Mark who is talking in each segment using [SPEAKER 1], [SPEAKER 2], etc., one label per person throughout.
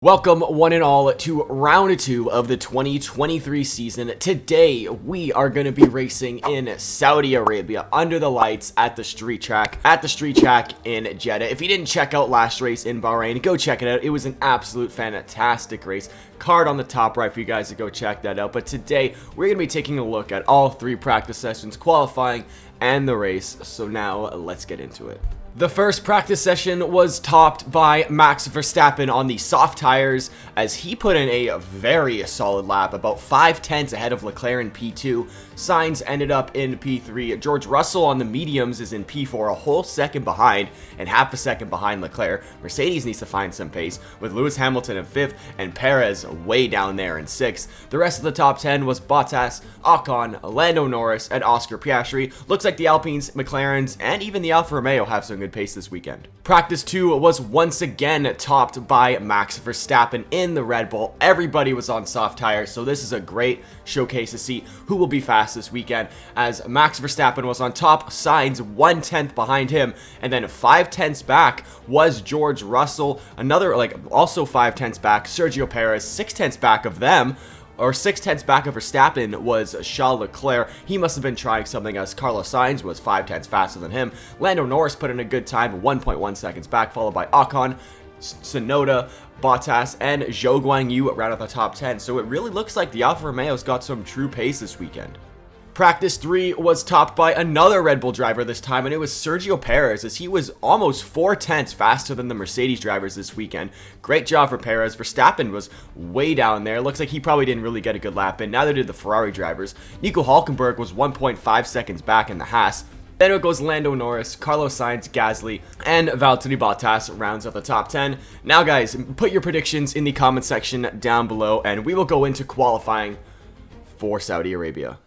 [SPEAKER 1] Welcome one and all to round 2 of the 2023 season. Today we are going to be racing in Saudi Arabia under the lights at the street track in Jeddah. If you didn't check out last race in Bahrain, go check it out. It was an absolute fantastic race. Card on the top right for you guys to go check that out. But today we're going to be taking a look at all 3 practice sessions, qualifying, and the race. So now let's get into it. The first practice session was topped by Max Verstappen on the soft tires as he put in a very solid lap, about 5/10 ahead of Leclerc in P2. Sainz ended up in P3. George Russell on the mediums is in P4, a whole second behind and half a second behind Leclerc. Mercedes needs to find some pace with Lewis Hamilton in 5th and Perez way down there in 6th. The rest of the top 10 was Bottas, Ocon, Lando Norris, and Oscar Piastri. Looks like the Alpines, McLarens, and even the Alfa Romeo have some good pace this weekend. Practice 2 was once again topped by Max Verstappen in the Red Bull. Everybody was on soft tires, so this is a great showcase to see who will be fast this weekend, as Max Verstappen was on top, Sainz 1/10 behind him, and then 5/10 back was George Russell, another also 5/10 back, Sergio Perez, 6/10 back of them. Or 6/10 back of Verstappen was Charles Leclerc. He must have been trying something, as Carlos Sainz was 5/10 faster than him. Lando Norris put in a good time, 1.1 seconds back, followed by Ocon, Tsunoda, Bottas, and Zhou Guanyu round out the top 10. So it really looks like the Alfa Romeo's got some true pace this weekend. Practice 3 was topped by another Red Bull driver this time, and it was Sergio Perez, as he was almost 4/10 faster than the Mercedes drivers this weekend. Great job for Perez. Verstappen was way down there. Looks like he probably didn't really get a good lap in. Neither did the Ferrari drivers. Nico Hülkenberg was 1.5 seconds back in the Haas. Then it goes Lando Norris, Carlos Sainz, Gasly, and Valtteri Bottas rounds out the top 10. Now guys, put your predictions in the comment section down below, and we will go into qualifying for Saudi Arabia.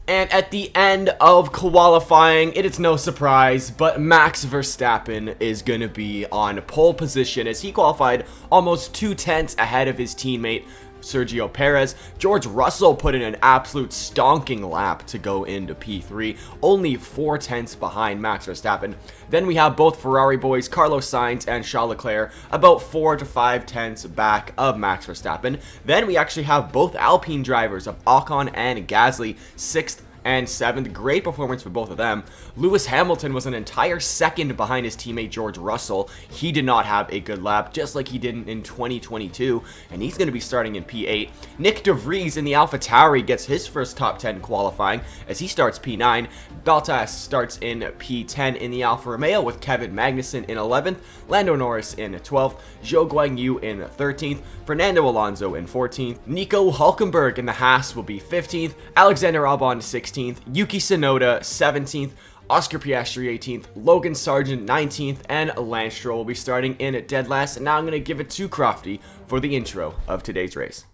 [SPEAKER 1] And at the end of qualifying, it is no surprise, but Max Verstappen is going to be on pole position as he qualified almost 2/10 ahead of his teammate Sergio Perez. George Russell put in an absolute stonking lap to go into P3, only 4/10 behind Max Verstappen. Then we have both Ferrari boys, Carlos Sainz and Charles Leclerc, about 4 to 5/10 back of Max Verstappen. Then we actually have both Alpine drivers of Ocon and Gasly, 6th and 7th. Great performance for both of them. Lewis Hamilton was an entire second behind his teammate George Russell. He did not have a good lap, just like he did in 2022, and he's going to be starting in P8. Nick de Vries in the AlphaTauri gets his first top 10 qualifying as he starts P9. Bottas starts in P10 in the Alfa Romeo with Kevin Magnussen in 11th, Lando Norris in 12th, Zhou Guanyu in 13th, Fernando Alonso in 14th, Nico Hülkenberg in the Haas will be 15th, Alexander Albon 16th, Yuki Tsunoda 17th, Oscar Piastri 18th, Logan Sargent 19th, and Lance Stroll will be starting in dead last. And now I'm going to give it to Crofty for the intro of today's race.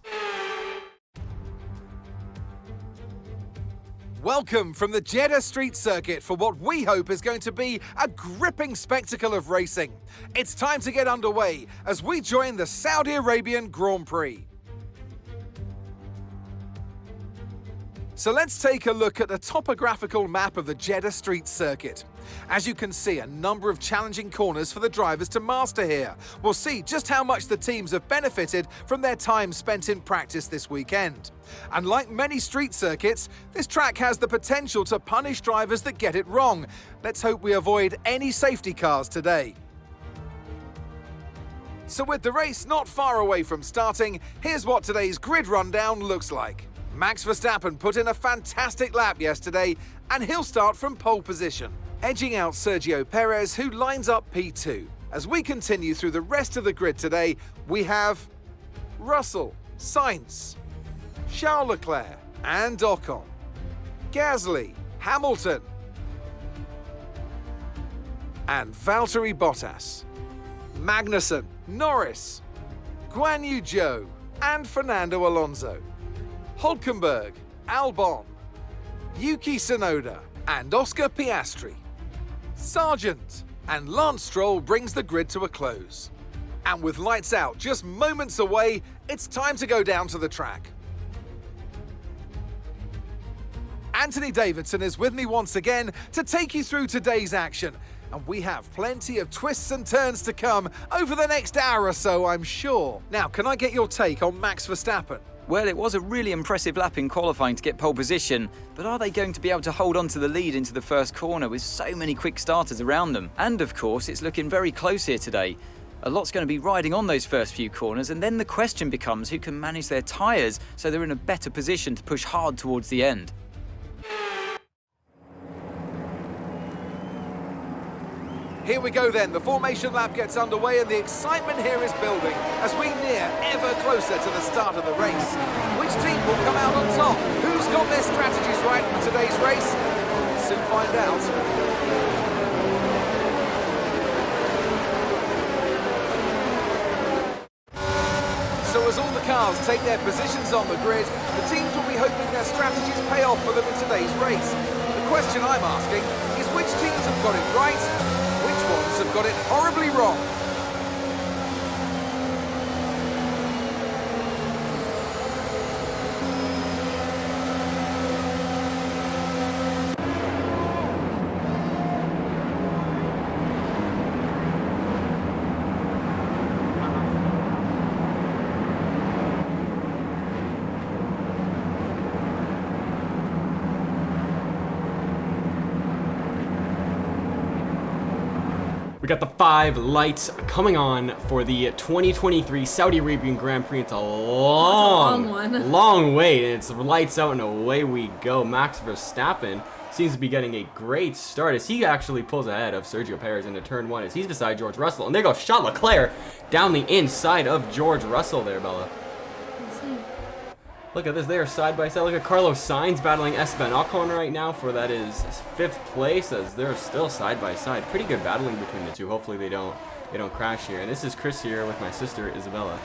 [SPEAKER 2] Welcome from the Jeddah Street Circuit for what we hope is going to be a gripping spectacle of racing. It's time to get underway as we join the Saudi Arabian Grand Prix. So let's take a look at the topographical map of the Jeddah Street Circuit. As you can see, a number of challenging corners for the drivers to master here. We'll see just how much the teams have benefited from their time spent in practice this weekend. And like many street circuits, this track has the potential to punish drivers that get it wrong. Let's hope we avoid any safety cars today. So with the race not far away from starting, here's what today's grid rundown looks like. Max Verstappen put in a fantastic lap yesterday, and he'll start from pole position, edging out Sergio Perez, who lines up P2. As we continue through the rest of the grid today, we have Russell, Sainz, Charles Leclerc and Ocon, Gasly, Hamilton, and Valtteri Bottas, Magnussen, Norris, Guanyu Zhou, and Fernando Alonso, Hülkenberg, Albon, Yuki Tsunoda, and Oscar Piastri, Sargent, And Lance Stroll brings the grid to a close. And with lights out just moments away, it's time to go down to the track. Anthony Davidson is with me once again to take you through today's action. And we have plenty of twists and turns to come over the next hour or so, I'm sure. Now, can I get your take on Max Verstappen?
[SPEAKER 3] Well, it was a really impressive lap in qualifying to get pole position, but are they going to be able to hold on to the lead into the first corner with so many quick starters around them? And of course, it's looking very close here today. A lot's going to be riding on those first few corners, and then the question becomes who can manage their tyres so they're in a better position to push hard towards the end.
[SPEAKER 2] Here we go then, the formation lap gets underway and the excitement here is building as we near ever closer to the start of the race. Which team will come out on top? Who's got their strategies right for today's race? We'll soon find out. So as all the cars take their positions on the grid, the teams will be hoping their strategies pay off for them in today's race. The question I'm asking is which teams have got it right? Which ones have got it horribly wrong?
[SPEAKER 1] We got the 5 lights coming on for the 2023 Saudi Arabian Grand Prix. It's a long wait. It's lights out and away we go. Max Verstappen seems to be getting a great start as he actually pulls ahead of Sergio Perez into turn 1 as he's beside George Russell. And there goes Charles Leclerc down the inside of George Russell there, Bella. Look at this, they are side by side. Look at Carlos Sainz battling Esteban Ocon right now for that is 5th place as they're still side by side. Pretty good battling between the two. Hopefully they don't crash here. And this is Chris here with my sister Isabella.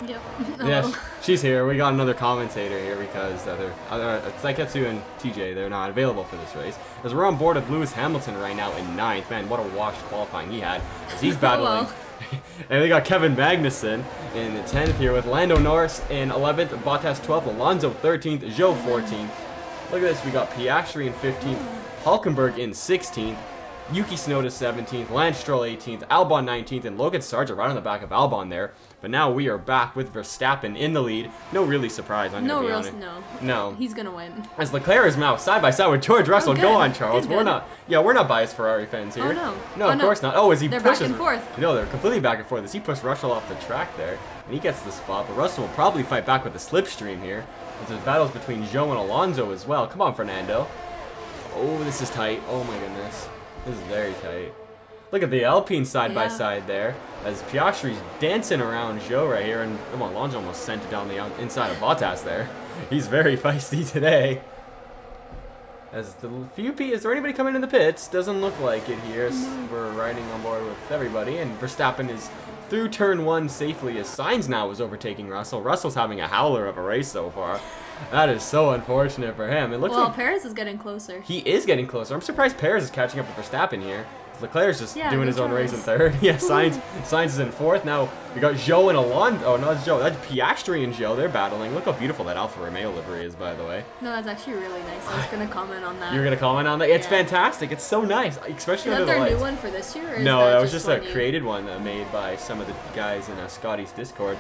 [SPEAKER 4] Yep.
[SPEAKER 1] Yeah, she's here. We got another commentator here because Saiketsu and TJ, they're not available for this race. As we're on board with Lewis Hamilton right now in 9th. Man, what a washed qualifying he had as he's battling. And we got Kevin Magnussen in 10th here with Lando Norris in 11th, Bottas 12th, Alonso 13th, Zhou 14th. Look at this, we got Piastri in 15th, Hulkenberg in 16th, Yuki Tsunoda 17th, Lance Stroll 18th, Albon 19th, and Logan Sargent right on the back of Albon there. But now we are back with Verstappen in the lead. No really surprise, I'm going to be honest. No.
[SPEAKER 4] He's going to win.
[SPEAKER 1] As Leclerc is now side by side with George Russell.
[SPEAKER 4] Good.
[SPEAKER 1] Go on, Charles.
[SPEAKER 4] Good.
[SPEAKER 1] We're not biased Ferrari fans here.
[SPEAKER 4] Oh, no.
[SPEAKER 1] No, of course not. Oh, as he
[SPEAKER 4] They're
[SPEAKER 1] pushes.
[SPEAKER 4] back and forth.
[SPEAKER 1] No, they're completely back and forth. As he pushed Russell off the track there, and he gets the spot. But Russell will probably fight back with the slipstream here. As there's battles between Zhou and Alonso as well. Come on, Fernando. Oh, this is tight. Oh my goodness. This is very tight. Look at the Alpine side by side there, as Piastri's dancing around Zhou right here, and Alonso almost sent it down the inside of Bottas there. He's very feisty today. As the few is there anybody coming in the pits? Doesn't look like it here. We're riding on board with everybody, and Verstappen is through turn 1 safely as Sainz now is overtaking Russell. Russell's having a howler of a race so far. That is so unfortunate for him. It looks like
[SPEAKER 4] Perez is getting closer.
[SPEAKER 1] He is getting closer. I'm surprised Perez is catching up with Verstappen here. Leclerc's just doing his own race in 3rd. Yeah, Sainz is in 4th. Now we got Zhou and Alonso. Oh, no, it's Zhou. That's Piastri and Zhou. They're battling. Look how beautiful that Alfa Romeo livery is, by the way.
[SPEAKER 4] No, that's actually really nice. I was going to comment on that.
[SPEAKER 1] You're going to comment on that? It's fantastic. It's so nice, especially under the lights.
[SPEAKER 4] Is that their new one for this year? Or
[SPEAKER 1] No, that was just a created one made by some of the guys in Scotty's Discord.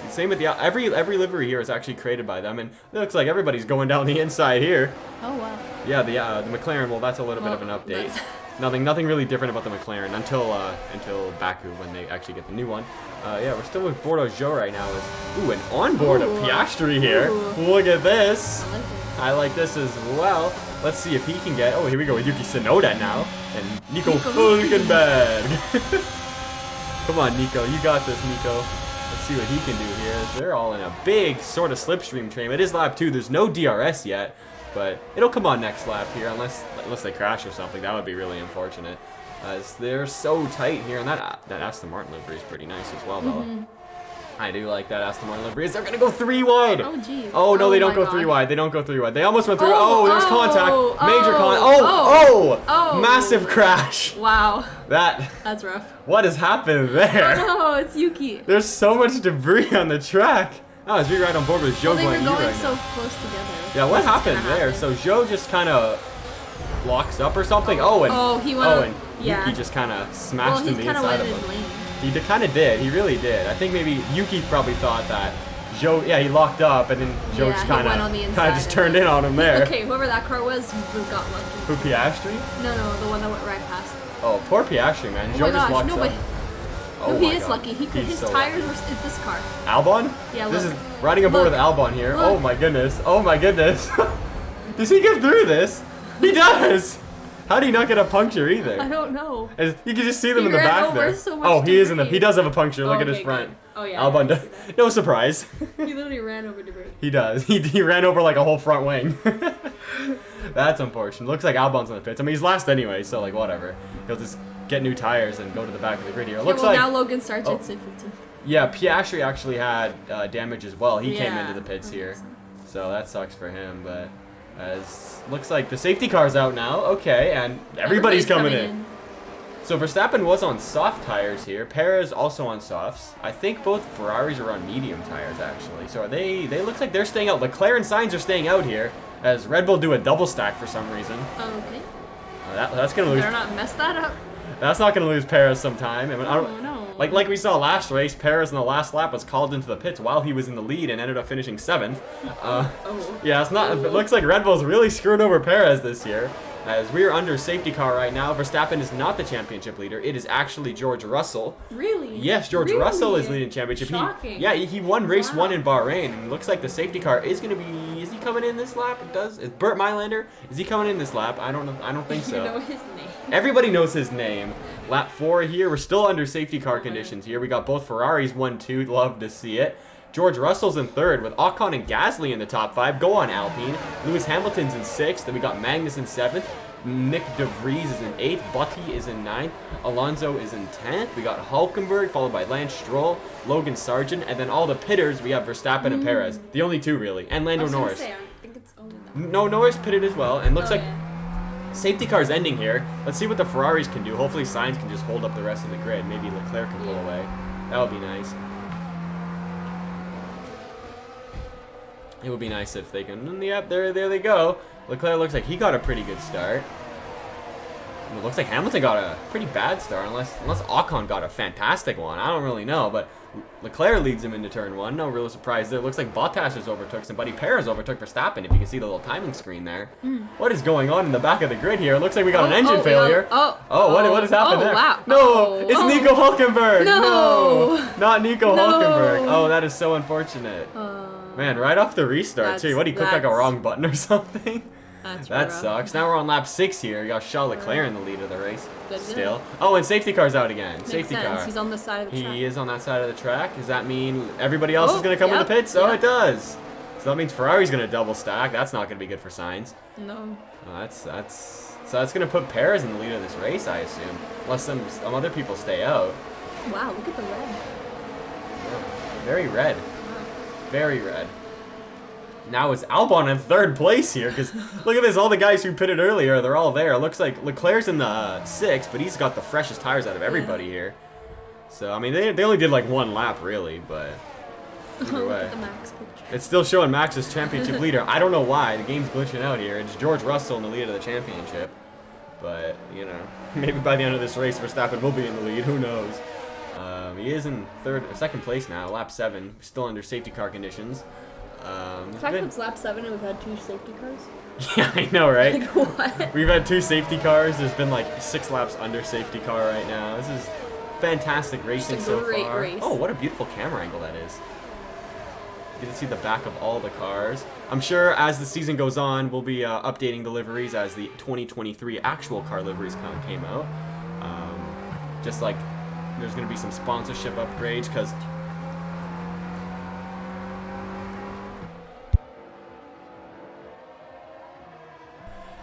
[SPEAKER 1] Same with the every livery here is actually created by them, and it looks like everybody's going down the inside here.
[SPEAKER 4] Oh wow.
[SPEAKER 1] Yeah, the McLaren. Well, that's a little bit of an update. Nothing really different about the McLaren until Baku when they actually get the new one. Yeah, we're still with Bordeaux Zhou right now. Ooh, an onboard of Piastri here. Look at this. I like this as well. Let's see if he can get. Oh, here we go with Yuki Tsunoda now and Nico Hülkenberg. Come on, Nico, you got this, Nico. Let's see what he can do here. They're all in a big sort of slipstream train. It is lap 2. There's no DRS yet. But it'll come on next lap here, unless they crash or something. That would be really unfortunate, as they're so tight here. And that Aston Martin livery is pretty nice as well, Bella. I do like that Aston Martin livery. They're going to go 3 wide.
[SPEAKER 4] Oh, gee.
[SPEAKER 1] Oh, no, they don't
[SPEAKER 4] my
[SPEAKER 1] go
[SPEAKER 4] gosh.
[SPEAKER 1] 3 wide. They don't go 3 wide. They almost went through.
[SPEAKER 4] Oh,
[SPEAKER 1] Oh, there's contact. Major contact.
[SPEAKER 4] Oh.
[SPEAKER 1] Massive crash.
[SPEAKER 4] Wow.
[SPEAKER 1] That's
[SPEAKER 4] rough.
[SPEAKER 1] What has happened there?
[SPEAKER 4] Oh, no, it's Yuki.
[SPEAKER 1] There's so much debris on the track. Oh, as we ride on board with Zhou
[SPEAKER 4] Well, they were
[SPEAKER 1] going
[SPEAKER 4] going
[SPEAKER 1] right
[SPEAKER 4] so
[SPEAKER 1] now.
[SPEAKER 4] close together.
[SPEAKER 1] Yeah, what
[SPEAKER 4] What's
[SPEAKER 1] happened
[SPEAKER 4] gonna
[SPEAKER 1] there?
[SPEAKER 4] happen?
[SPEAKER 1] So Zhou just kind of blocks up or something. Oh, and
[SPEAKER 4] he went.
[SPEAKER 1] and
[SPEAKER 4] Yeah.
[SPEAKER 1] Yuki just kind of smashed
[SPEAKER 4] Well,
[SPEAKER 1] in
[SPEAKER 4] he
[SPEAKER 1] the
[SPEAKER 4] kind of
[SPEAKER 1] inside
[SPEAKER 4] went
[SPEAKER 1] of
[SPEAKER 4] in his
[SPEAKER 1] him.
[SPEAKER 4] lane.
[SPEAKER 1] He kind of did. He really did. I think maybe Yuki probably thought that Zhou, yeah, he locked up, and then Zhou
[SPEAKER 4] Yeah,
[SPEAKER 1] just
[SPEAKER 4] he
[SPEAKER 1] kind
[SPEAKER 4] went on the
[SPEAKER 1] of
[SPEAKER 4] inside
[SPEAKER 1] just
[SPEAKER 4] of
[SPEAKER 1] turned
[SPEAKER 4] it.
[SPEAKER 1] in on him there.
[SPEAKER 4] Okay, whoever that car was, who got lucky.
[SPEAKER 1] Who, Piastri?
[SPEAKER 4] No, the one that went right past.
[SPEAKER 1] Oh, poor Piastri, man.
[SPEAKER 4] Oh
[SPEAKER 1] Zhou
[SPEAKER 4] my
[SPEAKER 1] just
[SPEAKER 4] gosh,
[SPEAKER 1] locks
[SPEAKER 4] no,
[SPEAKER 1] up.
[SPEAKER 4] but
[SPEAKER 1] Oh
[SPEAKER 4] he
[SPEAKER 1] my
[SPEAKER 4] is
[SPEAKER 1] God.
[SPEAKER 4] lucky.
[SPEAKER 1] He's
[SPEAKER 4] His
[SPEAKER 1] so
[SPEAKER 4] tires
[SPEAKER 1] lucky.
[SPEAKER 4] were. It's this car.
[SPEAKER 1] Albon?
[SPEAKER 4] Yeah,
[SPEAKER 1] This
[SPEAKER 4] look.
[SPEAKER 1] is riding aboard
[SPEAKER 4] Look.
[SPEAKER 1] with Albon here.
[SPEAKER 4] Look.
[SPEAKER 1] Oh my goodness. Oh my goodness. Does he get through this? He does. How do you not get a puncture either?
[SPEAKER 4] I don't know.
[SPEAKER 1] You can just see them
[SPEAKER 4] He
[SPEAKER 1] in the
[SPEAKER 4] ran
[SPEAKER 1] back
[SPEAKER 4] over
[SPEAKER 1] there.
[SPEAKER 4] so much
[SPEAKER 1] Oh, he is in the.
[SPEAKER 4] debris.
[SPEAKER 1] He does have a puncture. Look
[SPEAKER 4] Oh,
[SPEAKER 1] at his
[SPEAKER 4] okay,
[SPEAKER 1] front.
[SPEAKER 4] good. Oh yeah.
[SPEAKER 1] Albon
[SPEAKER 4] I
[SPEAKER 1] does.
[SPEAKER 4] see that.
[SPEAKER 1] No surprise.
[SPEAKER 4] He literally ran over debris.
[SPEAKER 1] He does. He ran over like a whole front wing. That's unfortunate. Looks like Albon's in the pits. I mean, he's last anyway, so like whatever. He'll just get new tires and go to the back of the grid here. It looks
[SPEAKER 4] well,
[SPEAKER 1] like.
[SPEAKER 4] now Logan starts
[SPEAKER 1] Oh.
[SPEAKER 4] at 15th.
[SPEAKER 1] Yeah, Piastri actually had damage as well. He came
[SPEAKER 4] Yeah,
[SPEAKER 1] into the pits here,
[SPEAKER 4] 100%.
[SPEAKER 1] so that sucks for him. But as looks like the safety car's out now. Okay, and everybody's coming in. So Verstappen was on soft tires here. Perez also on softs. I think both Ferraris are on medium tires actually. So are they look like they're staying out. Leclerc and Sainz are staying out here as Red Bull do a double stack for some reason.
[SPEAKER 4] Okay.
[SPEAKER 1] That's gonna lose.
[SPEAKER 4] Better not mess that up.
[SPEAKER 1] That's not gonna lose Perez sometime. I mean, I don't,
[SPEAKER 4] Oh, no.
[SPEAKER 1] Like we saw last race, Perez in the last lap was called into the pits while he was in the lead and ended up finishing 7th.
[SPEAKER 4] Oh.
[SPEAKER 1] Yeah, it's not. It looks like Red Bull's really screwed over Perez this year. As we're under safety car right now, Verstappen is not the championship leader. It is actually George Russell.
[SPEAKER 4] Really?
[SPEAKER 1] Yes, George
[SPEAKER 4] Really?
[SPEAKER 1] Russell is leading championship.
[SPEAKER 4] Shocking.
[SPEAKER 1] He won race
[SPEAKER 4] Wow.
[SPEAKER 1] 1 in Bahrain, and it looks like the safety car is going to be. Is he coming in this lap? It does. Is Burt Mylander? Is he coming in this lap? I don't know. I don't think so.
[SPEAKER 4] You know his name.
[SPEAKER 1] Everybody knows his name. Lap 4 here. We're still under safety car conditions here. We got both Ferraris 1-2. Love to see it. George Russell's in 3rd with Ocon and Gasly in the top 5. Go on, Alpine. Lewis Hamilton's in 6th. Then we got Magnus in 7th. Nick De Vries is in 8th. Butty is in 9th. Alonso is in 10th. We got Hulkenberg followed by Lance Stroll, Logan Sargent, and then all the pitters we have Verstappen and Perez. The only two really. And Lando Norris.
[SPEAKER 4] I think it's only that.
[SPEAKER 1] No, Norris pitted as well. And looks
[SPEAKER 4] Oh,
[SPEAKER 1] like
[SPEAKER 4] yeah.
[SPEAKER 1] safety car's ending here. Let's see what the Ferraris can do. Hopefully Sainz can just hold up the rest of the grid. Maybe Leclerc can pull
[SPEAKER 4] Yeah.
[SPEAKER 1] away. That would be nice. It would be nice if they can. Yep, there they go. Leclerc looks like he got a pretty good start. It looks like Hamilton got a pretty bad start, unless Ocon got a fantastic one. I don't really know, but Leclerc leads him into turn 1. No real surprise there. It looks like Bottas has overtook somebody. Perez overtook Verstappen, if you can see the little timing screen there. What is going on in the back of the grid here? It looks like we got an engine failure. What has happened there?
[SPEAKER 4] Wow.
[SPEAKER 1] No, it's Nico Hulkenberg.
[SPEAKER 4] No.
[SPEAKER 1] Not Nico
[SPEAKER 4] No.
[SPEAKER 1] Hulkenberg. Oh, that is so unfortunate. Man, right off the restart too. What, he clicked like a
[SPEAKER 4] that's-
[SPEAKER 1] wrong button or something?
[SPEAKER 4] That's
[SPEAKER 1] That
[SPEAKER 4] rough.
[SPEAKER 1] sucks. Now we're on lap 6 here. You got Charles Leclerc in the lead of the race.
[SPEAKER 4] Good
[SPEAKER 1] Still.
[SPEAKER 4] deal.
[SPEAKER 1] Oh, and safety car's out again.
[SPEAKER 4] Makes
[SPEAKER 1] Safety
[SPEAKER 4] sense.
[SPEAKER 1] car.
[SPEAKER 4] He's on the side of the track.
[SPEAKER 1] He is on that side of the track. Does that mean everybody else is
[SPEAKER 4] Oh,
[SPEAKER 1] going to come in the
[SPEAKER 4] yep,
[SPEAKER 1] pits? Oh,
[SPEAKER 4] yep.
[SPEAKER 1] it does. So that means Ferrari's going to double stack. That's not going to be good for Sainz.
[SPEAKER 4] No.
[SPEAKER 1] Oh, so that's going to put Perez in the lead of this race, I assume. Unless some other people stay out.
[SPEAKER 4] Wow, look at the red.
[SPEAKER 1] Very red. Very red. Now it's Albon in 3rd place here, because look at this, all the guys who pitted earlier, they're all there. It looks like Leclerc's in the 6th, but he's got the freshest tires out of everybody here. So, I mean, they only did like 1 lap, really, but either
[SPEAKER 4] Look
[SPEAKER 1] way.
[SPEAKER 4] at the Max picture.
[SPEAKER 1] It's still showing Max as championship leader. I don't know why, the game's glitching out here. It's George Russell in the lead of the championship. But, you know, maybe by the end of this race, Verstappen will be in the lead, who knows. He is in 2nd place now, lap 7, still under safety car conditions.
[SPEAKER 4] The fact that it's lap 7 and we've had 2 safety cars.
[SPEAKER 1] Yeah, I know, right?
[SPEAKER 4] Like, what?
[SPEAKER 1] We've had 2 safety cars. There's been like 6 laps under safety car right now. This is fantastic racing
[SPEAKER 4] Just a
[SPEAKER 1] so
[SPEAKER 4] great
[SPEAKER 1] far.
[SPEAKER 4] race.
[SPEAKER 1] Oh, what a beautiful camera angle that is. You get to see the back of all the cars. I'm sure as the season goes on, we'll be updating the liveries as the 2023 actual car liveries came out. Just like there's going to be some sponsorship upgrades because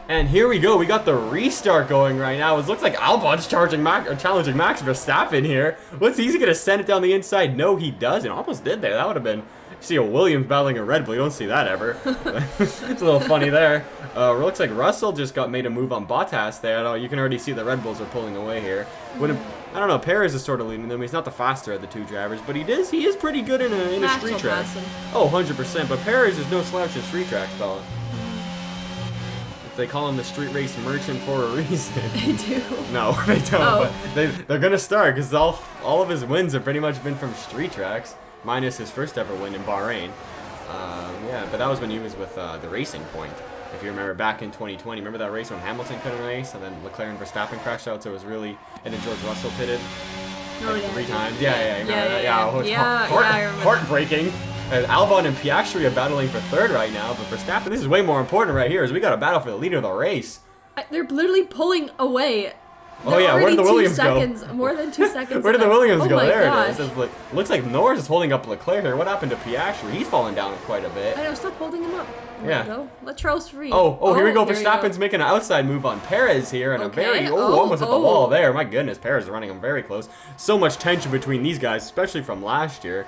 [SPEAKER 1] And here we go. We got the restart going right now. It looks like Albon's challenging Max Verstappen here. He's going to send it down the inside. No, he doesn't. Almost did there. That would have been... You see a Williams battling a Red Bull. You don't see that ever. It's a little funny there. Looks like Russell just made a move on Bottas there. You can already see the Red Bulls are pulling away here. I don't know. Perez is sort of leading them. He's not the faster of the two drivers, but he is pretty good in a street track. Oh, 100%. But Perez is no slouch in street tracks, fella. They call him the street race merchant for a reason.
[SPEAKER 4] They do.
[SPEAKER 1] No, they don't. But they're gonna start because all of his wins have pretty much been from street tracks, minus his first ever win in Bahrain. Yeah, but that was when he was with the Racing Point. If you remember back in 2020, remember that race when Hamilton couldn't race and then Leclerc and Verstappen crashed out, so it was really, and then George Russell pitted like 3 times. Yeah, remember that? Heartbreaking. And Albon and Piastri are battling for 3rd right now, but Verstappen, this is way more important right here, is we got a battle for the leader of the race.
[SPEAKER 4] They're literally pulling away.
[SPEAKER 1] Oh yeah, where did the Williams go?
[SPEAKER 4] More than 2 seconds.
[SPEAKER 1] Where did the Williams go? There
[SPEAKER 4] gosh.
[SPEAKER 1] it is. Looks like Norris is holding up Leclerc here. What happened to Piastri? He's fallen down quite a bit.
[SPEAKER 4] I know, stop holding him up.
[SPEAKER 1] Yeah.
[SPEAKER 4] Let Charles free.
[SPEAKER 1] Oh, here we go. Verstappen's making an outside move on Perez here, and almost at the wall there. My goodness, Perez is running him very close. So much tension between these guys, especially from last year.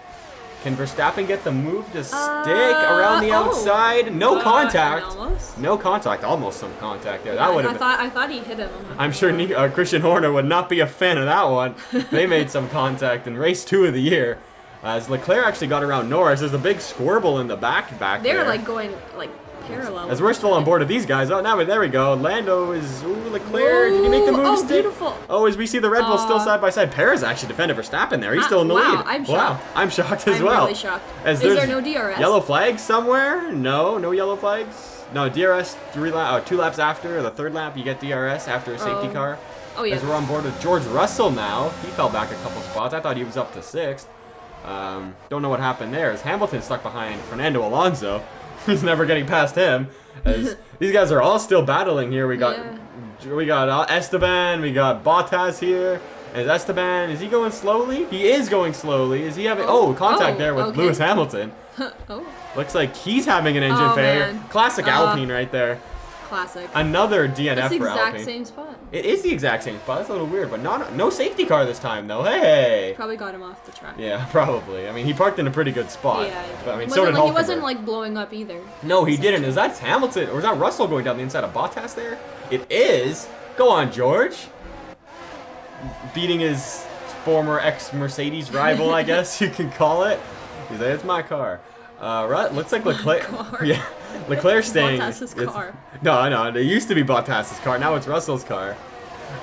[SPEAKER 1] Can Verstappen get the move to stick around the outside? No contact.
[SPEAKER 4] Almost.
[SPEAKER 1] No contact. Almost some contact there. That would have.
[SPEAKER 4] I thought he hit him.
[SPEAKER 1] I'm sure Christian Horner would not be a fan of that one. They made some contact in race 2 of the year. As Leclerc actually got around Norris, there's a big squirble in the back there.
[SPEAKER 4] They're like going parallel.
[SPEAKER 1] As we're still on board of these guys. Oh, now there we go. Lando is Leclerc. Did he make the move stick?
[SPEAKER 4] Beautiful.
[SPEAKER 1] Oh, as we see the Red Bull still side by side. Perez actually defended Verstappen there. He's still in the lead.
[SPEAKER 4] I'm shocked.
[SPEAKER 1] I'm shocked as well.
[SPEAKER 4] I'm really shocked.
[SPEAKER 1] Is
[SPEAKER 4] there no DRS?
[SPEAKER 1] Yellow flags somewhere? No yellow flags. No, DRS 2 laps after, or the 3rd lap, you get DRS after a safety car.
[SPEAKER 4] Oh, yeah.
[SPEAKER 1] As we're on board with George Russell now. He fell back a couple spots. I thought he was up to 6th. Don't know what happened there. As Hamilton stuck behind Fernando Alonso. He's never getting past him. As these guys are all still battling here. We got Esteban, we got Bottas here. Is Esteban, is he going slowly? He is going slowly. Is he having contact there with Lewis Hamilton? Looks like he's having an engine failure.
[SPEAKER 4] Man.
[SPEAKER 1] Classic Alpine right there.
[SPEAKER 4] Classic.
[SPEAKER 1] Another DNF for Alpine.
[SPEAKER 4] It's the exact same spot.
[SPEAKER 1] It is the exact same spot. That's a little weird, but no safety car this time though. Hey.
[SPEAKER 4] Probably got him off the track.
[SPEAKER 1] Yeah, probably. I mean, he parked in a pretty good spot.
[SPEAKER 4] Yeah.
[SPEAKER 1] But I mean,
[SPEAKER 4] He wasn't like blowing up either.
[SPEAKER 1] No, he didn't. Is that Hamilton or is that Russell going down the inside of Bottas there? It is. Go on, George. Beating his former ex-Mercedes rival, I guess you can call it. He's like, it's my car. Looks like Leclerc. Yeah, Leclerc staying.
[SPEAKER 4] Bottas's car.
[SPEAKER 1] No, it used to be Bottas's car. Now it's Russell's car.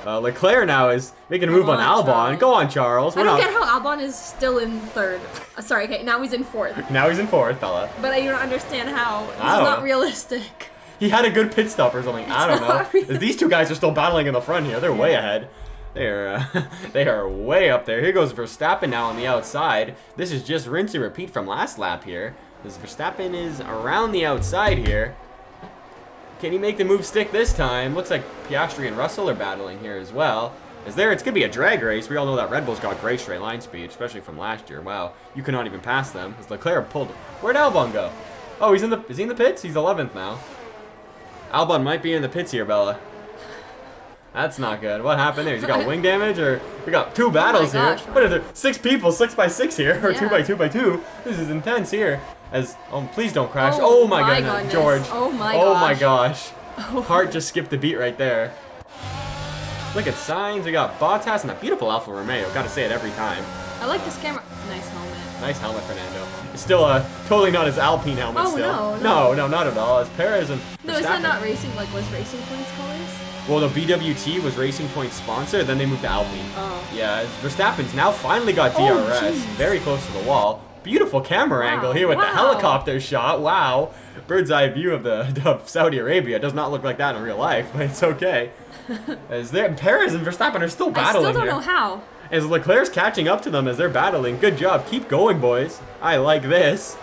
[SPEAKER 1] Leclerc now is making a move on Albon.
[SPEAKER 4] Charles.
[SPEAKER 1] Go on, Charles.
[SPEAKER 4] I don't get how Albon is still in 3rd. Sorry, okay, now he's in 4th.
[SPEAKER 1] Now he's in 4th, fella.
[SPEAKER 4] But I don't understand how. It's not realistic.
[SPEAKER 1] He had a good pit stop or something. I don't know. These two guys are still battling in the front here. They're way ahead. They are way up there. Here goes Verstappen now on the outside. This is just rinse and repeat from last lap here. As Verstappen is around the outside here. Can he make the move stick this time? Looks like Piastri and Russell are battling here as well. It's going to be a drag race. We all know that Red Bull's got great straight line speed, especially from last year. Wow, you cannot even pass them. As Leclerc pulled. Where'd Albon go? Oh, is he in the pits? He's 11th now. Albon might be in the pits here, Bella. That's not good. What happened there? He's got wing damage, or we got 2 battles here. What are there? 6 people, 6 by 6 here, or 2 by 2 by 2. This is intense here. Please don't crash. Oh my goodness, George.
[SPEAKER 4] Oh
[SPEAKER 1] my gosh. Heart just skipped a beat right there. Look at signs. We got Bottas and that beautiful Alfa Romeo. Gotta say it every time.
[SPEAKER 4] I like this camera. Nice helmet.
[SPEAKER 1] Nice helmet, Fernando. It's still totally not his Alpine helmet still.
[SPEAKER 4] No,
[SPEAKER 1] not at all. It's Perez and
[SPEAKER 4] No, is that not Racing? Like, was Racing Point's colors?
[SPEAKER 1] Well, the BWT was Racing Point's sponsor, then they moved to Alpine.
[SPEAKER 4] Oh.
[SPEAKER 1] Yeah, Verstappen's now finally got DRS. Very close to the wall. Beautiful camera angle here with the helicopter shot. Wow. Bird's eye view of Saudi Arabia. Does not look like that in real life, but it's okay. Perez and Verstappen are still battling
[SPEAKER 4] I still don't know how.
[SPEAKER 1] As Leclerc's catching up to them as they're battling. Good job. Keep going, boys. I like this.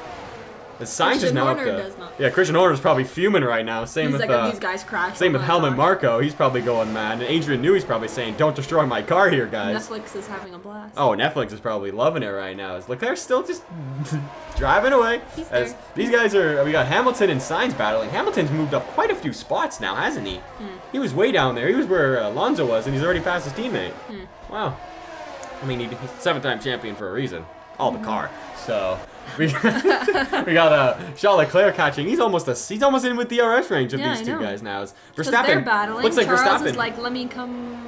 [SPEAKER 1] The Sainz is
[SPEAKER 4] Christian
[SPEAKER 1] now up
[SPEAKER 4] Horner
[SPEAKER 1] to.
[SPEAKER 4] does not.
[SPEAKER 1] Yeah, Christian Horner's probably fuming right now. Same
[SPEAKER 4] He's
[SPEAKER 1] with
[SPEAKER 4] like, these guys crashed.
[SPEAKER 1] same
[SPEAKER 4] oh
[SPEAKER 1] with
[SPEAKER 4] my
[SPEAKER 1] Helmut
[SPEAKER 4] God.
[SPEAKER 1] Marko. He's probably going mad. And Adrian Newey's probably saying, "Don't destroy my car here, guys."
[SPEAKER 4] Netflix is having a blast.
[SPEAKER 1] Oh, Netflix is probably loving it right now. Is Leclerc still just driving away?
[SPEAKER 4] He's
[SPEAKER 1] As
[SPEAKER 4] there.
[SPEAKER 1] these guys are, we got Hamilton and Sainz battling. Hamilton's moved up quite a few spots now, hasn't he? He was way down there. He was where Alonso was, and he's already passed his teammate. Wow. I mean, he's 7-time champion for a reason. All the car. So we got Charles Leclerc catching. He's almost in with DRS range of
[SPEAKER 4] Yeah,
[SPEAKER 1] these
[SPEAKER 4] I
[SPEAKER 1] two
[SPEAKER 4] know.
[SPEAKER 1] guys now.
[SPEAKER 4] Because they're battling.
[SPEAKER 1] Looks like
[SPEAKER 4] Charles
[SPEAKER 1] Verstappen.
[SPEAKER 4] is like, let me come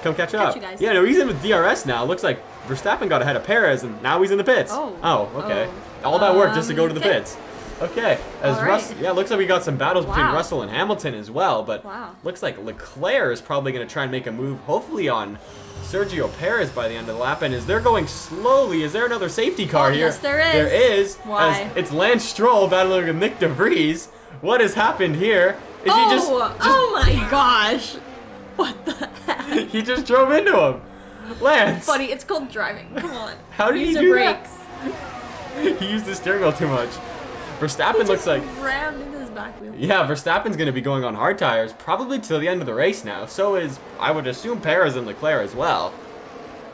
[SPEAKER 1] Catch up.
[SPEAKER 4] you guys.
[SPEAKER 1] Yeah, no, he's in with DRS now. Looks like Verstappen got ahead of Perez, and now he's in the pits.
[SPEAKER 4] Oh.
[SPEAKER 1] Okay. All that work just to go to the
[SPEAKER 4] okay.
[SPEAKER 1] pits. Okay. As
[SPEAKER 4] All right.
[SPEAKER 1] yeah, looks like we got some battles between
[SPEAKER 4] Wow.
[SPEAKER 1] Russell and Hamilton as well, but
[SPEAKER 4] Wow.
[SPEAKER 1] looks like Leclerc is probably going to try and make a move, hopefully on Sergio Perez by the end of the lap. And as they're going slowly, is there another safety car here?
[SPEAKER 4] Yes, there is.
[SPEAKER 1] There is.
[SPEAKER 4] Why?
[SPEAKER 1] As it's Lance Stroll battling with Nick DeVries. What has happened here? Is he just
[SPEAKER 4] oh my gosh. What the heck?
[SPEAKER 1] he just drove into him? Lance.
[SPEAKER 4] Buddy, it's called driving. Come on.
[SPEAKER 1] How did
[SPEAKER 4] Use
[SPEAKER 1] he
[SPEAKER 4] your
[SPEAKER 1] do
[SPEAKER 4] brakes.
[SPEAKER 1] that? He used the steering wheel too much. Verstappen
[SPEAKER 4] He
[SPEAKER 1] looks
[SPEAKER 4] just
[SPEAKER 1] like.
[SPEAKER 4] rammed into his back wheel.
[SPEAKER 1] Yeah, Verstappen's going to be going on hard tires probably till the end of the race now. So is, I would assume, Perez and Leclerc as well.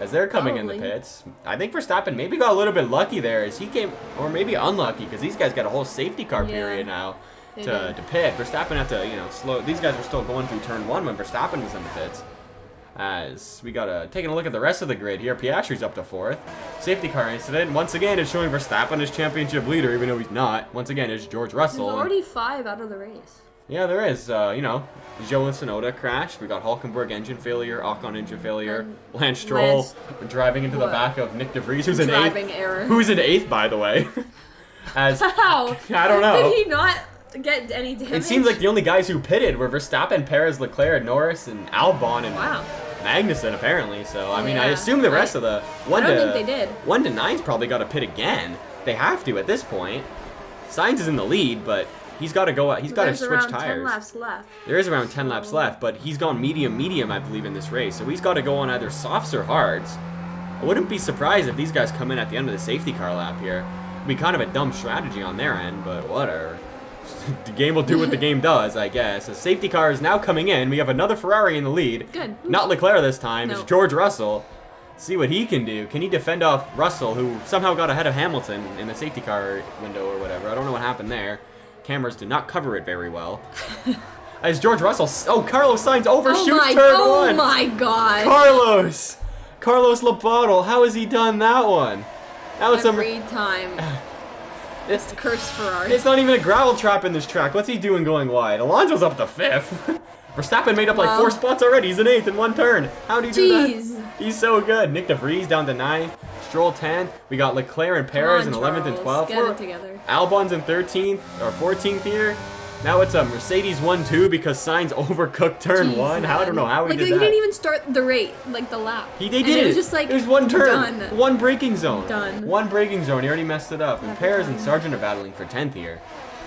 [SPEAKER 1] As they're coming in the
[SPEAKER 4] Probably.
[SPEAKER 1] pits. I think Verstappen maybe got a little bit lucky there as he came, or maybe unlucky, because these guys got a whole safety car
[SPEAKER 4] Yeah,
[SPEAKER 1] period now
[SPEAKER 4] they
[SPEAKER 1] to
[SPEAKER 4] did.
[SPEAKER 1] pit. Verstappen had to, slow. These guys were still going through turn 1 when Verstappen was in the pits. As we got taking a look at the rest of the grid here, Piastri's up to 4th. Safety car incident. Once again, it's showing Verstappen as championship leader, even though he's not. Once again, it's George
[SPEAKER 4] There's
[SPEAKER 1] Russell.
[SPEAKER 4] already 5 out of the race.
[SPEAKER 1] Yeah, there is. Joe and Tsunoda crashed. We got Hulkenberg engine failure, Ocon engine failure,
[SPEAKER 4] And
[SPEAKER 1] Lance Stroll
[SPEAKER 4] Lance-
[SPEAKER 1] driving into the
[SPEAKER 4] What?
[SPEAKER 1] back of Nick DeVries, who's in 8th.
[SPEAKER 4] Driving error.
[SPEAKER 1] Who's in 8th, by the way. As
[SPEAKER 4] How?
[SPEAKER 1] I don't know.
[SPEAKER 4] Did he not get any damage?
[SPEAKER 1] It seems like the only guys who pitted were Verstappen, Perez, Leclerc, Norris, and Albon, and
[SPEAKER 4] Wow.
[SPEAKER 1] Magnussen apparently. So I mean, I
[SPEAKER 4] Yeah.
[SPEAKER 1] assume the rest of the one
[SPEAKER 4] I don't
[SPEAKER 1] to
[SPEAKER 4] think they did.
[SPEAKER 1] 1 to 9's probably got to pit again. They have to at this point. Sainz is in the lead, but he's got to go. He's got to
[SPEAKER 4] There's
[SPEAKER 1] switch
[SPEAKER 4] around
[SPEAKER 1] tires.
[SPEAKER 4] 10 laps left.
[SPEAKER 1] There is around 10 laps left, but he's gone medium, I believe, in this race. So he's got to go on either softs or hards. I wouldn't be surprised if these guys come in at the end of the safety car lap here. It'd be kind of a dumb strategy on their end, but whatever. The game will do what the game does, I guess. The safety car is now coming in. We have another Ferrari in the lead.
[SPEAKER 4] Good.
[SPEAKER 1] Not Leclerc this time.
[SPEAKER 4] No.
[SPEAKER 1] It's George Russell. See what he can do. Can he defend off Russell, who somehow got ahead of Hamilton in the safety car window or whatever? I don't know what happened there. Cameras did not cover it very well. As George Russell... Oh, Carlos Sainz overshoots turn 1.
[SPEAKER 4] Oh my god.
[SPEAKER 1] Carlos Labottle. How has he done that one? That was
[SPEAKER 4] Every time.
[SPEAKER 1] It's,
[SPEAKER 4] It's cursed Ferrari.
[SPEAKER 1] it's not even a gravel trap in this track. What's he doing going wide? Alonso's up to 5th. Verstappen made up like
[SPEAKER 4] Wow.
[SPEAKER 1] 4 spots already. He's in 8th in 1 turn. How do you do
[SPEAKER 4] Jeez.
[SPEAKER 1] that? He's so good. Nick DeVries down to 9th. Stroll 10th. We got Leclerc and Perez in
[SPEAKER 4] Come
[SPEAKER 1] 11th
[SPEAKER 4] on,
[SPEAKER 1] and
[SPEAKER 4] Charles.
[SPEAKER 1] 12th.
[SPEAKER 4] Get it together.
[SPEAKER 1] Albon's in 13th or 14th here. Now it's a Mercedes 1-2 because Sainz overcooked turn
[SPEAKER 4] Jeez,
[SPEAKER 1] 1. I don't know how he
[SPEAKER 4] like,
[SPEAKER 1] did
[SPEAKER 4] he
[SPEAKER 1] that.
[SPEAKER 4] didn't even start the rate, like the lap.
[SPEAKER 1] They
[SPEAKER 4] And
[SPEAKER 1] did
[SPEAKER 4] it was just like,
[SPEAKER 1] it was 1 turn,
[SPEAKER 4] done.
[SPEAKER 1] 1 braking zone.
[SPEAKER 4] Done.
[SPEAKER 1] 1 braking zone. He already messed it up. And
[SPEAKER 4] Every
[SPEAKER 1] Perez and
[SPEAKER 4] time.
[SPEAKER 1] Sargent are battling for 10th here.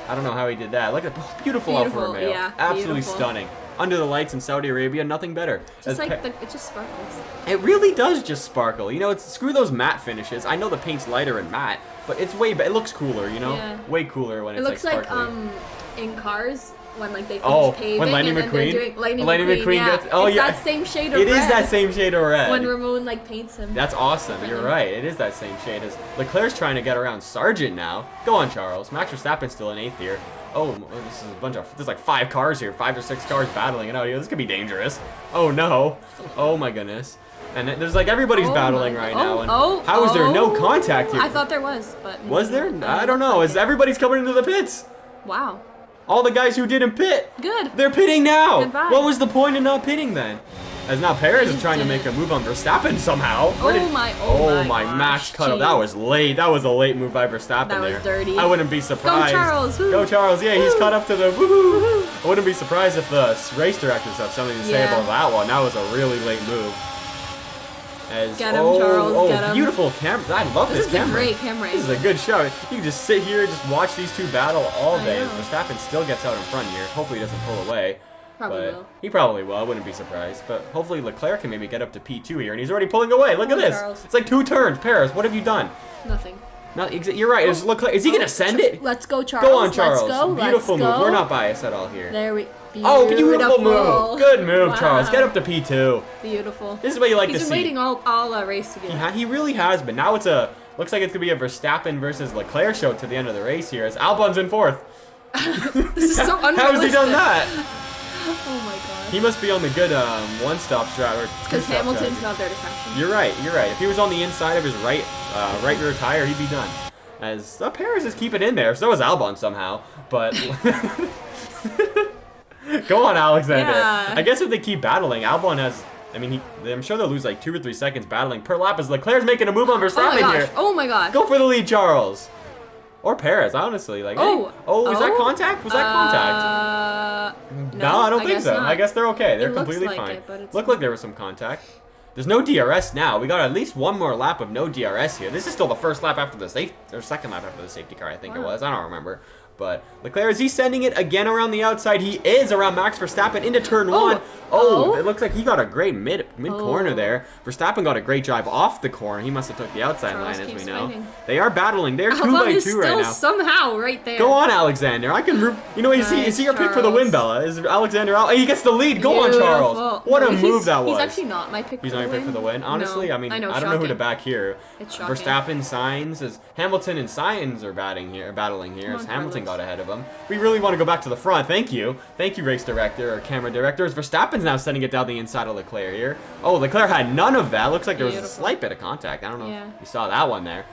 [SPEAKER 1] I don't know how he did that. Look at beautiful Alfa
[SPEAKER 4] Beautiful,
[SPEAKER 1] Romeo.
[SPEAKER 4] yeah,
[SPEAKER 1] Absolutely
[SPEAKER 4] beautiful.
[SPEAKER 1] stunning. Under the lights in Saudi Arabia, nothing better.
[SPEAKER 4] Just
[SPEAKER 1] As
[SPEAKER 4] like,
[SPEAKER 1] Pe-
[SPEAKER 4] it just sparkles.
[SPEAKER 1] It really does just sparkle. It's screw those matte finishes. I know the paint's lighter and matte, but it's it looks cooler.
[SPEAKER 4] Yeah.
[SPEAKER 1] Way cooler when
[SPEAKER 4] It
[SPEAKER 1] it's
[SPEAKER 4] looks
[SPEAKER 1] like
[SPEAKER 4] like,
[SPEAKER 1] sparkly.
[SPEAKER 4] in Cars, when like they finish
[SPEAKER 1] Oh,
[SPEAKER 4] paving
[SPEAKER 1] when Lightning
[SPEAKER 4] and then they're
[SPEAKER 1] McQueen?
[SPEAKER 4] doing Lightning
[SPEAKER 1] Lightning
[SPEAKER 4] McQueen,
[SPEAKER 1] McQueen
[SPEAKER 4] yeah.
[SPEAKER 1] gets- oh,
[SPEAKER 4] it's
[SPEAKER 1] yeah.
[SPEAKER 4] that same shade of
[SPEAKER 1] It
[SPEAKER 4] red.
[SPEAKER 1] is that same shade of red.
[SPEAKER 4] When Ramon like paints him.
[SPEAKER 1] That's awesome. You're
[SPEAKER 4] Differently.
[SPEAKER 1] right. It is that same shade as Leclerc's trying to get around Sargent now. Go on, Charles. Max Verstappen's still in 8th here. Oh, this is a bunch of... There's like 5 cars here. 5 or 6 cars battling it out here. This could be dangerous. Oh, no. Oh, my goodness. And there's like everybody's
[SPEAKER 4] Oh
[SPEAKER 1] battling
[SPEAKER 4] my-
[SPEAKER 1] right
[SPEAKER 4] oh,
[SPEAKER 1] now. And
[SPEAKER 4] oh,
[SPEAKER 1] how is there no
[SPEAKER 4] oh.
[SPEAKER 1] contact here?
[SPEAKER 4] I thought there was, but
[SPEAKER 1] Was there? I don't know. Is everybody's coming into the pits?
[SPEAKER 4] Wow.
[SPEAKER 1] All the guys who didn't pit.
[SPEAKER 4] Good.
[SPEAKER 1] They're pitting now.
[SPEAKER 4] Goodbye.
[SPEAKER 1] What was the point in not pitting then? As now Perez is trying to make a move on Verstappen somehow.
[SPEAKER 4] Oh my
[SPEAKER 1] Max
[SPEAKER 4] gosh,
[SPEAKER 1] cut up. That
[SPEAKER 4] jeez.
[SPEAKER 1] was late. That was a late move by Verstappen
[SPEAKER 4] That was
[SPEAKER 1] there.
[SPEAKER 4] dirty.
[SPEAKER 1] I wouldn't be surprised.
[SPEAKER 4] Charles, woo.
[SPEAKER 1] Go Charles. Yeah, he's
[SPEAKER 4] Woo.
[SPEAKER 1] caught up to the woohoo. I wouldn't be surprised if the race directors have something to say
[SPEAKER 4] Yeah.
[SPEAKER 1] about that one. That was a really late move. As,
[SPEAKER 4] Get him, Charles, get him.
[SPEAKER 1] Beautiful camera. I love this
[SPEAKER 4] This is a
[SPEAKER 1] camera.
[SPEAKER 4] great camera
[SPEAKER 1] This is a good show. You can just sit here and just watch these two battle all
[SPEAKER 4] I
[SPEAKER 1] day.
[SPEAKER 4] know.
[SPEAKER 1] Verstappen still gets out in front here. Hopefully he doesn't pull away.
[SPEAKER 4] Probably
[SPEAKER 1] but
[SPEAKER 4] will.
[SPEAKER 1] He probably will. I wouldn't be surprised. But hopefully Leclerc can maybe get up to P2 here. And he's already pulling away. Look at
[SPEAKER 4] Oh,
[SPEAKER 1] this.
[SPEAKER 4] Charles.
[SPEAKER 1] It's like 2 turns. Perez, what have you done?
[SPEAKER 4] Nothing.
[SPEAKER 1] No, you're right. Is Leclerc? Is he gonna send it?
[SPEAKER 4] Let's go, Charles.
[SPEAKER 1] Go on, Charles.
[SPEAKER 4] Let's go.
[SPEAKER 1] Beautiful
[SPEAKER 4] Let's
[SPEAKER 1] move.
[SPEAKER 4] go.
[SPEAKER 1] We're not biased at all here.
[SPEAKER 4] There we.
[SPEAKER 1] Oh, beautiful move. Good move,
[SPEAKER 4] Wow.
[SPEAKER 1] Charles. Get up to P2.
[SPEAKER 4] Beautiful.
[SPEAKER 1] This is what you like
[SPEAKER 4] He's
[SPEAKER 1] to
[SPEAKER 4] been
[SPEAKER 1] see.
[SPEAKER 4] waiting all race to do that.
[SPEAKER 1] He really has been. Now it's a looks like it's gonna be a Verstappen versus Leclerc show to the end of the race here as Albon's in 4th.
[SPEAKER 4] This is so unrealistic.
[SPEAKER 1] How has he done that?
[SPEAKER 4] Oh my god.
[SPEAKER 1] He must be on the good one-stop driver.
[SPEAKER 4] Because Hamilton's not there to catch him.
[SPEAKER 1] You're right. You're right. If he was on the inside of his right rear tire, he'd be done. As Perez is keeping it in there. So is Albon somehow. But go on, Alexander.
[SPEAKER 4] Yeah.
[SPEAKER 1] I guess if they keep battling, Albon has. I mean, I'm sure they'll lose like 2 or 3 seconds battling per lap as Leclerc's making a move on
[SPEAKER 4] Oh my
[SPEAKER 1] Verstappen
[SPEAKER 4] gosh.
[SPEAKER 1] here.
[SPEAKER 4] Oh my gosh.
[SPEAKER 1] Go for the lead, Charles. Or Perez, honestly. Like,
[SPEAKER 4] Oh.
[SPEAKER 1] is that contact? Was that contact? No, I don't think so.
[SPEAKER 4] not.
[SPEAKER 1] I guess they're okay. They're
[SPEAKER 4] It looks
[SPEAKER 1] completely
[SPEAKER 4] like
[SPEAKER 1] fine.
[SPEAKER 4] it, but it's
[SPEAKER 1] Looked
[SPEAKER 4] not.
[SPEAKER 1] like there was some contact. There's no DRS now. We got at least one more lap of no DRS here. This is still the first lap after the second lap after the safety car, I think it was. I don't remember. But Leclerc, is he sending it again around the outside? He is around Max Verstappen into turn 1. Oh, it looks like he got a great mid corner there. Verstappen got a great drive off the corner. He must have took the outside
[SPEAKER 4] Charles
[SPEAKER 1] line, as we
[SPEAKER 4] keeps
[SPEAKER 1] know.
[SPEAKER 4] fighting.
[SPEAKER 1] They are battling. They're 2
[SPEAKER 4] Albon
[SPEAKER 1] by
[SPEAKER 4] is
[SPEAKER 1] 2
[SPEAKER 4] still
[SPEAKER 1] right now.
[SPEAKER 4] somehow right there.
[SPEAKER 1] Go on, Alexander. I can root. You know, is he your pick for the win,
[SPEAKER 4] Charles.
[SPEAKER 1] Bella? Is Alexander out? He gets the lead. Go on, Charles.
[SPEAKER 4] Beautiful.
[SPEAKER 1] What a
[SPEAKER 4] No,
[SPEAKER 1] move that was.
[SPEAKER 4] He's actually not my pick
[SPEAKER 1] He's
[SPEAKER 4] for
[SPEAKER 1] not
[SPEAKER 4] the
[SPEAKER 1] your
[SPEAKER 4] win.
[SPEAKER 1] pick for the win. Honestly,
[SPEAKER 4] No.
[SPEAKER 1] I mean, I
[SPEAKER 4] know,
[SPEAKER 1] don't know who to
[SPEAKER 4] shocking.
[SPEAKER 1] back here.
[SPEAKER 4] It's shocking.
[SPEAKER 1] Verstappen, Sainz, as Hamilton and Sainz are battling here
[SPEAKER 4] Come
[SPEAKER 1] as
[SPEAKER 4] on,
[SPEAKER 1] Hamilton
[SPEAKER 4] Carlos.
[SPEAKER 1] got ahead of him. We really want to go back to the front. Thank you, race director or camera director. As Verstappen's now sending it down the inside of Leclerc here. Oh, Leclerc had none of that. Looks like there was a
[SPEAKER 4] Beautiful.
[SPEAKER 1] slight bit of contact. I don't know
[SPEAKER 4] Yeah.
[SPEAKER 1] if you saw that one there.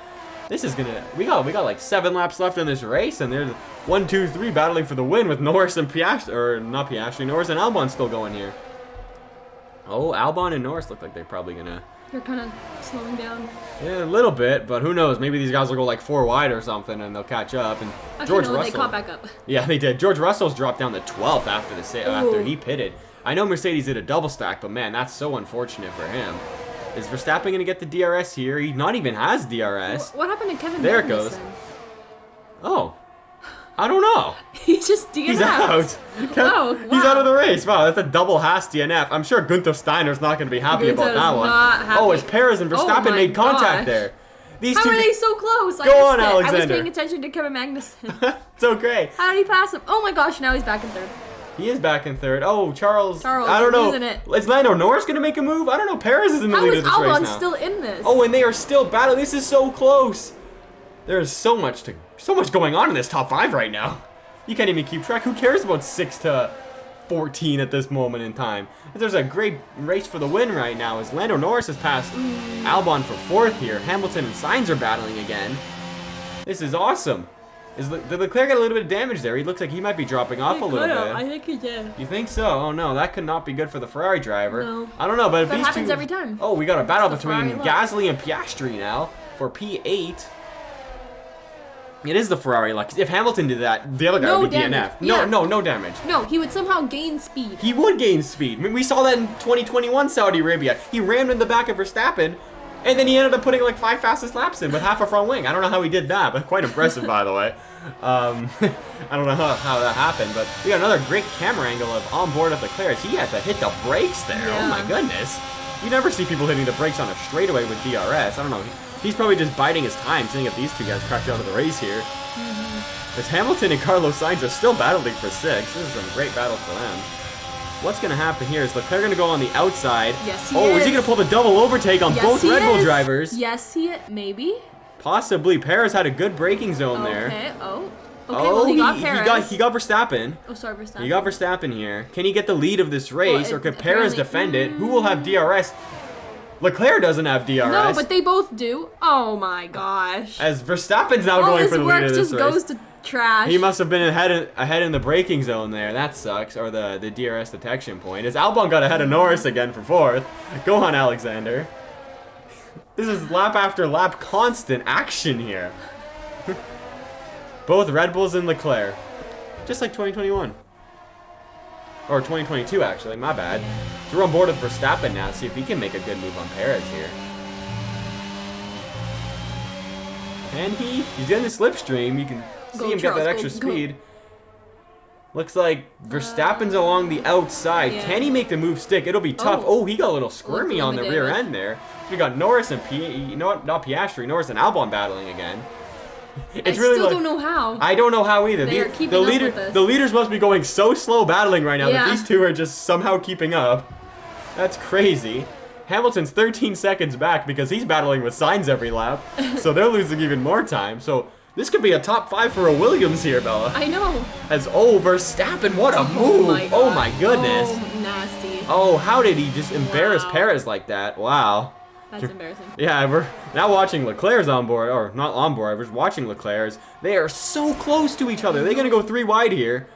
[SPEAKER 1] This is gonna. We got like 7 laps left in this race, and there's 1, 2, 3 battling for the win with Norris and Piastri, or not Piastri, Norris and Albon still going here. Oh, Albon and Norris look like they're probably gonna.
[SPEAKER 4] They're kind of slowing down.
[SPEAKER 1] Yeah, a little bit, but who knows? Maybe these guys will go like 4 wide or something, and they'll catch up. And
[SPEAKER 4] Actually,
[SPEAKER 1] George
[SPEAKER 4] no,
[SPEAKER 1] Russell.
[SPEAKER 4] they caught back up.
[SPEAKER 1] Yeah, they did. George Russell's dropped down to 12th after after he pitted. I know Mercedes did a double stack, but man, that's so unfortunate for him. Is Verstappen going to get the DRS here? He not even has DRS.
[SPEAKER 4] What happened to Kevin
[SPEAKER 1] There it
[SPEAKER 4] Magnussen?
[SPEAKER 1] goes. Oh. I don't know.
[SPEAKER 4] He just DNF'd.
[SPEAKER 1] He's out.
[SPEAKER 4] Oh,
[SPEAKER 1] He's
[SPEAKER 4] wow.
[SPEAKER 1] out of the race. Wow, that's a double Haas DNF. I'm sure Gunther Steiner's not going to be happy about
[SPEAKER 4] Gunther's
[SPEAKER 1] that one.
[SPEAKER 4] not happy.
[SPEAKER 1] Oh, it's Perez and
[SPEAKER 4] Oh
[SPEAKER 1] Verstappen
[SPEAKER 4] my
[SPEAKER 1] made contact
[SPEAKER 4] gosh.
[SPEAKER 1] there. These
[SPEAKER 4] How
[SPEAKER 1] two.
[SPEAKER 4] are they so close? I
[SPEAKER 1] Go
[SPEAKER 4] missed
[SPEAKER 1] on,
[SPEAKER 4] it. I was
[SPEAKER 1] Alexander.
[SPEAKER 4] paying attention to Kevin Magnussen.
[SPEAKER 1] It's okay.
[SPEAKER 4] How did he pass him? Oh my gosh, now he's back in 3rd.
[SPEAKER 1] He is back in 3rd. Oh, Charles.
[SPEAKER 4] Charles,
[SPEAKER 1] I don't know.
[SPEAKER 4] losing it.
[SPEAKER 1] Is Lando Norris going to make a move? I don't know. Perez is in the
[SPEAKER 4] How
[SPEAKER 1] lead
[SPEAKER 4] is
[SPEAKER 1] of this race
[SPEAKER 4] Albon
[SPEAKER 1] now.
[SPEAKER 4] still in this?
[SPEAKER 1] Oh, and they are still battling. This is so close. There's so much going on in this top 5 right now. You can't even keep track. Who cares about 6 to 14 at this moment in time? There's a great race for the win right now as Lando Norris has passed Albon for 4th here. Hamilton and Sainz are battling again. This is awesome. Did Leclerc get a little bit of damage there? He looks like he might be dropping off a little bit.
[SPEAKER 4] I think he did.
[SPEAKER 1] You think so? Oh no, that could not be good for the Ferrari driver.
[SPEAKER 4] No.
[SPEAKER 1] I don't know, but if
[SPEAKER 4] That
[SPEAKER 1] these
[SPEAKER 4] happens
[SPEAKER 1] two...
[SPEAKER 4] every time.
[SPEAKER 1] Oh, we got a battle
[SPEAKER 4] It's the
[SPEAKER 1] between
[SPEAKER 4] Ferrari luck.
[SPEAKER 1] Gasly and Piastri now for P8. It is the Ferrari luck. If Hamilton did that, the other guy
[SPEAKER 4] No
[SPEAKER 1] would be
[SPEAKER 4] damage.
[SPEAKER 1] DNF.
[SPEAKER 4] Yeah.
[SPEAKER 1] No damage.
[SPEAKER 4] No, he would somehow gain speed.
[SPEAKER 1] He would gain speed. I mean, we saw that in 2021 Saudi Arabia. He rammed in the back of Verstappen, and then he ended up putting like 5 fastest laps in with half a front wing. I don't know how he did that, but quite impressive, by the way. I don't know how that happened, but we got another great camera angle of on board of Leclerc. He had to hit the brakes there.
[SPEAKER 4] Yeah.
[SPEAKER 1] Oh my goodness. You never see people hitting the brakes on a straightaway with DRS. I don't know. He's probably just biding his time, seeing if these two guys cracked out of the race here. As Hamilton and Carlos Sainz are still battling for 6. This is some great battles for them. What's going to happen here is Leclerc going to go on the outside.
[SPEAKER 4] Yes, he
[SPEAKER 1] is he
[SPEAKER 4] is.
[SPEAKER 1] going to pull the double overtake on
[SPEAKER 4] Yes,
[SPEAKER 1] both
[SPEAKER 4] he
[SPEAKER 1] Red Bull
[SPEAKER 4] is.
[SPEAKER 1] drivers?
[SPEAKER 4] Yes, maybe.
[SPEAKER 1] Possibly. Perez had a good braking zone there.
[SPEAKER 4] Okay. Oh. Okay. Well, he got Perez.
[SPEAKER 1] He got Verstappen.
[SPEAKER 4] Oh, sorry, Verstappen.
[SPEAKER 1] He got Verstappen here. Can he get the lead of this race,
[SPEAKER 4] Well,
[SPEAKER 1] or could Perez
[SPEAKER 4] apparently-
[SPEAKER 1] defend it? Who will have DRS? Leclerc doesn't have DRS.
[SPEAKER 4] No, but they both do. Oh my gosh.
[SPEAKER 1] As Verstappen's now
[SPEAKER 4] All
[SPEAKER 1] going
[SPEAKER 4] his
[SPEAKER 1] for the
[SPEAKER 4] work
[SPEAKER 1] lead of this
[SPEAKER 4] just
[SPEAKER 1] race.
[SPEAKER 4] goes to trash.
[SPEAKER 1] He must have been ahead in the braking zone there. That sucks. Or the DRS detection point. As Albon got ahead of Norris again for 4th. Go on, Alexander. This is lap after lap constant action here. Both Red Bulls and Leclerc. Just like 2021. Or 2022, actually. My bad. So we're on board with Verstappen now. See if he can make a good move on Perez here. Can he? He's getting the slipstream. You can see
[SPEAKER 4] Go,
[SPEAKER 1] him get
[SPEAKER 4] Charles,
[SPEAKER 1] that
[SPEAKER 4] go,
[SPEAKER 1] extra
[SPEAKER 4] go.
[SPEAKER 1] speed. Looks like Verstappen's along the outside.
[SPEAKER 4] yeah.
[SPEAKER 1] Can he make the move stick? It'll be tough.
[SPEAKER 4] Oh.
[SPEAKER 1] Oh, he got a little squirmy on the
[SPEAKER 4] limited.
[SPEAKER 1] rear end there. We got Norris and not Piastri, Norris and Albon battling again. It's
[SPEAKER 4] I
[SPEAKER 1] really
[SPEAKER 4] still
[SPEAKER 1] like,
[SPEAKER 4] don't know how.
[SPEAKER 1] I don't know how either.
[SPEAKER 4] They are keeping up with us.
[SPEAKER 1] The leaders must be going so slow battling right now that
[SPEAKER 4] Yeah.
[SPEAKER 1] these two are just somehow keeping up. That's crazy. Hamilton's 13 seconds back because he's battling with Sainz every lap, so they're losing even more time. So this could be a top 5 for a Williams here, Bella.
[SPEAKER 4] I know.
[SPEAKER 1] As Verstappen, what a move! Oh my goodness!
[SPEAKER 4] Oh, nasty.
[SPEAKER 1] Oh, how did he just embarrass
[SPEAKER 4] Wow.
[SPEAKER 1] Perez like that? Wow.
[SPEAKER 4] That's embarrassing.
[SPEAKER 1] Yeah, we're now watching Leclerc's on board, or not on board, we're watching Leclerc's. They are so close to each other. They're going to go 3 wide here.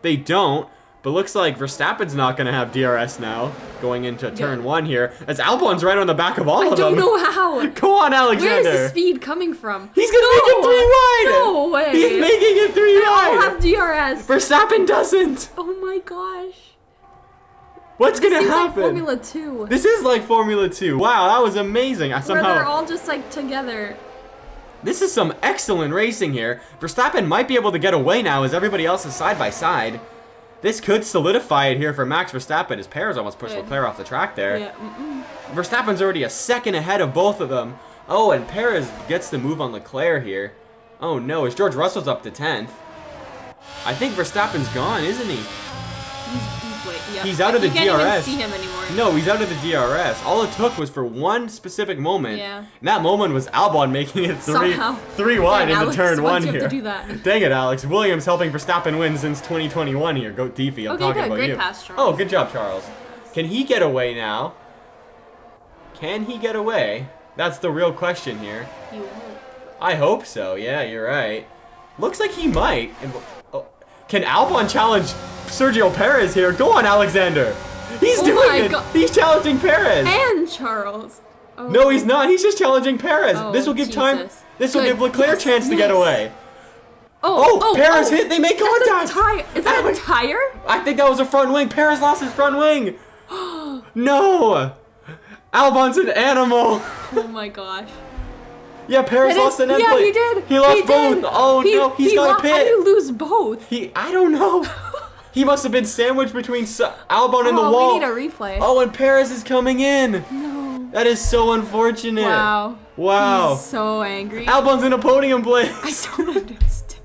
[SPEAKER 1] They don't, but looks like Verstappen's not going to have DRS now, going into turn 1 here, as Albon's right on the back of all of them.
[SPEAKER 4] I don't know how.
[SPEAKER 1] Go on, Alexander.
[SPEAKER 4] Where's the speed coming from?
[SPEAKER 1] He's going to make it 3 wide.
[SPEAKER 4] No way.
[SPEAKER 1] He's making it 3
[SPEAKER 4] They all
[SPEAKER 1] wide.
[SPEAKER 4] have DRS.
[SPEAKER 1] Verstappen doesn't.
[SPEAKER 4] Oh my gosh.
[SPEAKER 1] What's going to
[SPEAKER 4] Seems
[SPEAKER 1] happen?
[SPEAKER 4] like Formula 2.
[SPEAKER 1] This is like Formula 2. Wow, that was amazing. I
[SPEAKER 4] Where
[SPEAKER 1] somehow...
[SPEAKER 4] they're all just like together.
[SPEAKER 1] This is some excellent racing here. Verstappen might be able to get away now as everybody else is side by side. This could solidify it here for Max Verstappen as Perez almost pushed
[SPEAKER 4] Good.
[SPEAKER 1] Leclerc off the track there.
[SPEAKER 4] Yeah.
[SPEAKER 1] Verstappen's already a second ahead of both of them. Oh, and Perez gets the move on Leclerc here. Oh no, as George Russell's up to 10th. I think Verstappen's gone, isn't he? He's out of the
[SPEAKER 4] You can't even
[SPEAKER 1] DRS.
[SPEAKER 4] see him anymore.
[SPEAKER 1] No, he's out of the DRS. All it took was for one specific moment.
[SPEAKER 4] Yeah.
[SPEAKER 1] And that moment was Albon making it
[SPEAKER 4] Somehow.
[SPEAKER 1] three wide
[SPEAKER 4] Dang,
[SPEAKER 1] into
[SPEAKER 4] Alex,
[SPEAKER 1] turn
[SPEAKER 4] why'd
[SPEAKER 1] 1
[SPEAKER 4] you have
[SPEAKER 1] here.
[SPEAKER 4] to do that?
[SPEAKER 1] Dang it, Alex. Williams helping Verstappen win since 2021 here. Go Deefy, I'm
[SPEAKER 4] Okay,
[SPEAKER 1] talking
[SPEAKER 4] good.
[SPEAKER 1] about
[SPEAKER 4] Great
[SPEAKER 1] you.
[SPEAKER 4] pass, Charles.
[SPEAKER 1] Oh, good job, Charles. Can he get away now? Can he get away? That's the real question here.
[SPEAKER 4] You won't.
[SPEAKER 1] I hope so. Yeah, you're right. Looks like he might. Oh, can Albon challenge Sergio Perez here? Go on, Alexander. He's
[SPEAKER 4] Oh
[SPEAKER 1] doing
[SPEAKER 4] my
[SPEAKER 1] it.
[SPEAKER 4] God.
[SPEAKER 1] He's challenging Perez.
[SPEAKER 4] And Charles. Oh.
[SPEAKER 1] No, he's not. He's just challenging Perez.
[SPEAKER 4] Oh,
[SPEAKER 1] This will give time.
[SPEAKER 4] Jesus.
[SPEAKER 1] This will
[SPEAKER 4] Good.
[SPEAKER 1] give Leclerc a
[SPEAKER 4] Yes,
[SPEAKER 1] chance to get
[SPEAKER 4] yes.
[SPEAKER 1] away. Oh, Perez hit. They make
[SPEAKER 4] That's
[SPEAKER 1] contact.
[SPEAKER 4] a tire. Is that a tire?
[SPEAKER 1] I think that was a front wing. Perez lost his front wing. No. Albon's an animal.
[SPEAKER 4] Oh my gosh.
[SPEAKER 1] Yeah, Perez lost an end
[SPEAKER 4] Yeah,
[SPEAKER 1] plate.
[SPEAKER 4] he did.
[SPEAKER 1] He lost
[SPEAKER 4] He
[SPEAKER 1] both.
[SPEAKER 4] did.
[SPEAKER 1] Oh no, he's got a pit.
[SPEAKER 4] How do you lose both?
[SPEAKER 1] I don't know. He must have been sandwiched between Albon and the wall.
[SPEAKER 4] We need a replay.
[SPEAKER 1] Oh, and Perez is coming in.
[SPEAKER 4] No.
[SPEAKER 1] That is so unfortunate.
[SPEAKER 4] Wow.
[SPEAKER 1] Wow.
[SPEAKER 4] He's so angry.
[SPEAKER 1] Albon's in a podium
[SPEAKER 4] I
[SPEAKER 1] place.
[SPEAKER 4] don't understand.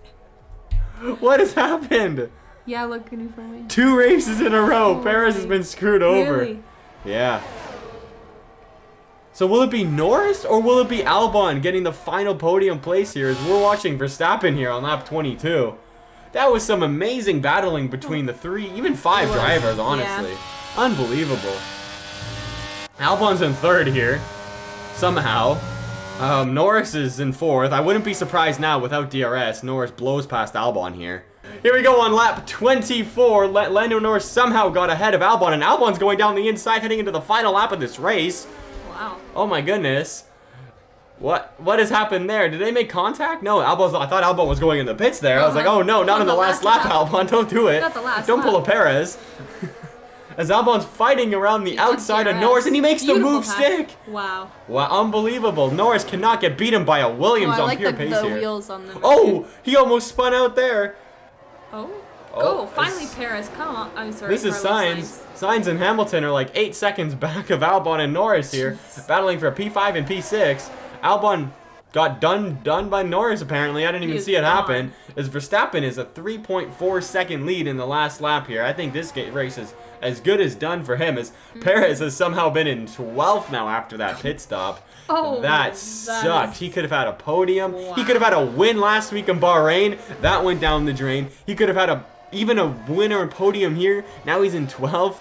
[SPEAKER 1] What has happened?
[SPEAKER 4] Yeah, look, can you film me?
[SPEAKER 1] 2 races in a row.
[SPEAKER 4] Oh
[SPEAKER 1] Perez has been screwed over.
[SPEAKER 4] Really?
[SPEAKER 1] Yeah. So will it be Norris or will it be Albon getting the final podium place here as we're watching Verstappen here on lap 22? That was some amazing battling between the 3, even 5 drivers, honestly. Unbelievable. Albon's in 3rd here, somehow. Norris is in 4th. I wouldn't be surprised now without DRS. Norris blows past Albon here. Here we go on lap 24. Lando Norris somehow got ahead of Albon, and Albon's going down the inside heading into the final lap of this race.
[SPEAKER 4] Wow.
[SPEAKER 1] Oh my goodness. What has happened there? Did they make contact? No, I thought Albon was going in the pits there. I was like, oh no, not in the last lap, Albon. Don't do it.
[SPEAKER 4] Not the last
[SPEAKER 1] Don't pull a
[SPEAKER 4] lap.
[SPEAKER 1] Perez. As Albon's fighting around the outside of Norris, and he makes the move stick.
[SPEAKER 4] Wow.
[SPEAKER 1] Wow, unbelievable. Norris cannot get beaten by a Williams
[SPEAKER 4] I
[SPEAKER 1] on
[SPEAKER 4] like
[SPEAKER 1] pure
[SPEAKER 4] the
[SPEAKER 1] pace here.
[SPEAKER 4] wheels on them.
[SPEAKER 1] Oh, he almost spun out there.
[SPEAKER 4] Oh.
[SPEAKER 1] Oh,
[SPEAKER 4] Oh, finally
[SPEAKER 1] this-
[SPEAKER 4] Perez. Come on. I'm sorry.
[SPEAKER 1] This is
[SPEAKER 4] Carlos
[SPEAKER 1] Sainz. Sainz and Hamilton are like 8 seconds back of Albon and Norris here, battling for P5 and P6. Albon got done by Norris apparently. I didn't even
[SPEAKER 4] is
[SPEAKER 1] see it
[SPEAKER 4] gone.
[SPEAKER 1] happen. As Verstappen is a 3.4 second lead in the last lap here. I think this race is as good as done for him as Perez has somehow been in 12th now after that pit stop.
[SPEAKER 4] Oh,
[SPEAKER 1] that
[SPEAKER 4] that
[SPEAKER 1] sucked.
[SPEAKER 4] is-
[SPEAKER 1] He could have had a podium.
[SPEAKER 4] Wow.
[SPEAKER 1] He could have had a win last week in Bahrain. That went down the drain. He could have had even a winner and podium here. Now he's in 12th.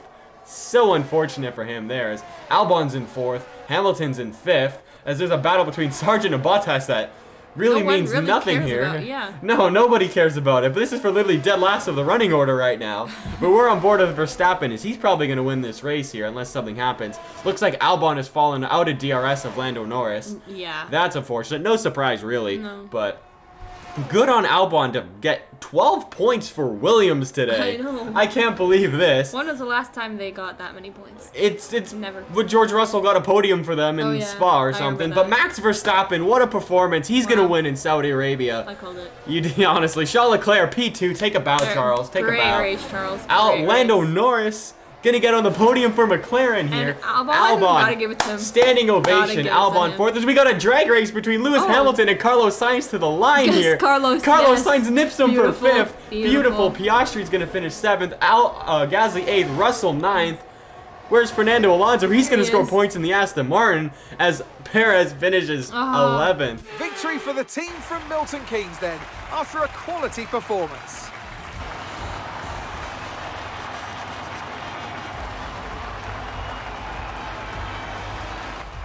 [SPEAKER 1] So unfortunate for him there as Albon's in 4th, Hamilton's in 5th, as there's a battle between Sargent and Bottas that really
[SPEAKER 4] No one
[SPEAKER 1] means
[SPEAKER 4] really
[SPEAKER 1] nothing
[SPEAKER 4] cares
[SPEAKER 1] here.
[SPEAKER 4] about, yeah.
[SPEAKER 1] No, nobody cares about it, but this is for literally dead last of the running order right now. But we're on board with Verstappen as he's probably going to win this race here unless something happens. Looks like Albon has fallen out of DRS of Lando Norris.
[SPEAKER 4] Yeah.
[SPEAKER 1] That's unfortunate. No surprise, really.
[SPEAKER 4] No.
[SPEAKER 1] But good on Albon to get 12 points for Williams today.
[SPEAKER 4] I know.
[SPEAKER 1] I can't believe this.
[SPEAKER 4] When was the last time they got that many points?
[SPEAKER 1] It's
[SPEAKER 4] Never.
[SPEAKER 1] But George Russell got a podium for them in
[SPEAKER 4] Oh, yeah.
[SPEAKER 1] Spa or
[SPEAKER 4] I
[SPEAKER 1] something.
[SPEAKER 4] remember
[SPEAKER 1] But
[SPEAKER 4] that.
[SPEAKER 1] Max Verstappen, what a performance. He's going to
[SPEAKER 4] Wow.
[SPEAKER 1] win in Saudi Arabia.
[SPEAKER 4] I called it.
[SPEAKER 1] You did, honestly. Charles Leclerc, P2. Take a bow, Charles. Take
[SPEAKER 4] Great
[SPEAKER 1] a bow.
[SPEAKER 4] race, Charles. Great
[SPEAKER 1] Lando
[SPEAKER 4] race.
[SPEAKER 1] Norris gonna get on the podium for McLaren here.
[SPEAKER 4] And Albon, gotta give it to him.
[SPEAKER 1] Standing ovation. Albon
[SPEAKER 4] him.
[SPEAKER 1] fourth. As we got a drag race between Lewis Hamilton and Carlos Sainz to the line
[SPEAKER 4] Yes,
[SPEAKER 1] here.
[SPEAKER 4] Carlos,
[SPEAKER 1] Carlos
[SPEAKER 4] yes.
[SPEAKER 1] Sainz nips him for
[SPEAKER 4] Beautiful,
[SPEAKER 1] fifth. Beautiful. Piastri's gonna finish seventh. Gasly eighth. Russell ninth. Where's Fernando Alonso? He's going to score points in the Aston Martin as Perez finishes 11th.
[SPEAKER 2] Victory for the team from Milton Keynes then, after a quality performance.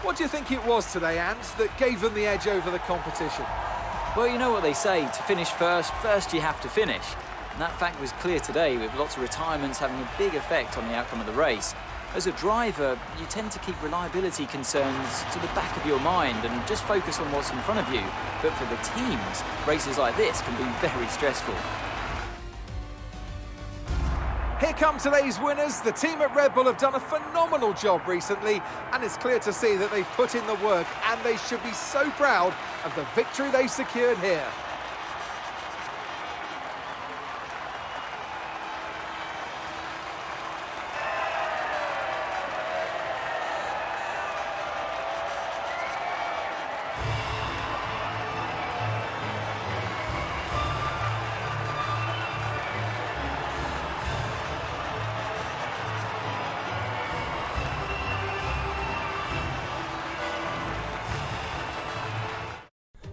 [SPEAKER 2] What do you think it was today, Ants, that gave them the edge over the competition?
[SPEAKER 3] Well, you know what they say, to finish first you have to finish. And that fact was clear today, with lots of retirements having a big effect on the outcome of the race. As a driver, you tend to keep reliability concerns to the back of your mind and just focus on what's in front of you. But for the teams, races like this can be very stressful.
[SPEAKER 2] Here come today's winners. The team at Red Bull have done a phenomenal job recently, and it's clear to see that they've put in the work, and they should be so proud of the victory they secured here.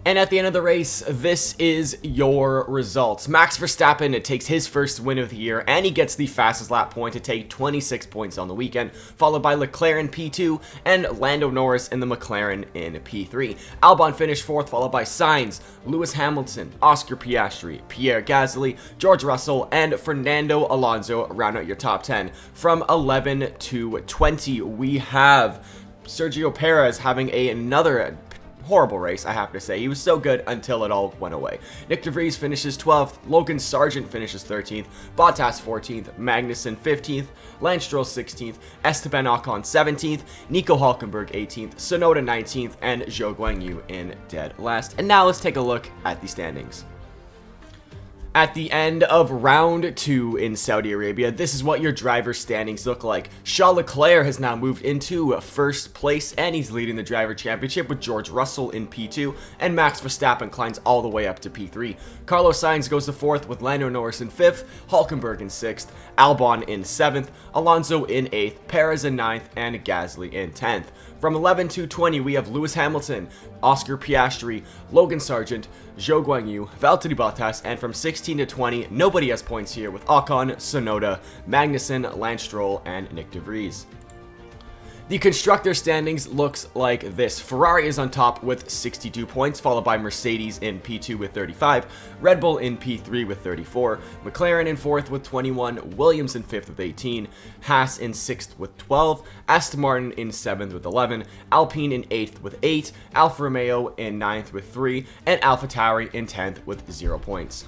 [SPEAKER 1] And at the end of the race, this is your results. Max Verstappen takes his first win of the year, and he gets the fastest lap point to take 26 points on the weekend, followed by Leclerc in P2 and Lando Norris in the McLaren in P3. Albon finished fourth, followed by Sainz, Lewis Hamilton, Oscar Piastri, Pierre Gasly, George Russell, and Fernando Alonso round out your top 10. From 11 to 20, we have Sergio Perez having another horrible race, I have to say. He was so good until it all went away. Nick De Vries finishes 12th, Logan Sargent finishes 13th, Bottas 14th, Magnussen 15th, Lance Stroll 16th, Esteban Ocon 17th, Nico Hülkenberg 18th, Tsunoda 19th, and Zhou Guanyu in dead last. And now let's take a look at the standings. At the end of round 2 in Saudi Arabia, this is what your driver standings look like. Charles Leclerc has now moved into first place, and he's leading the driver championship with George Russell in P2, and Max Verstappen climbs all the way up to P3. Carlos Sainz goes to 4th with Lando Norris in 5th, Hülkenberg in 6th, Albon in 7th, Alonso in 8th, Perez in 9th, and Gasly in 10th. From 11 to 20, we have Lewis Hamilton, Oscar Piastri, Logan Sargent, Zhou Guanyu, Valtteri Bottas, and from 16 to 20, nobody has points here with Ocon, Tsunoda, Magnussen, Lance Stroll, and Nick De Vries. The constructor standings looks like this. Ferrari is on top with 62 points, followed by Mercedes in P2 with 35, Red Bull in P3 with 34, McLaren in 4th with 21, Williams in 5th with 18, Haas in 6th with 12, Aston Martin in 7th with 11, Alpine in 8th with 8, Alfa Romeo in 9th with 3, and AlphaTauri in 10th with 0 points.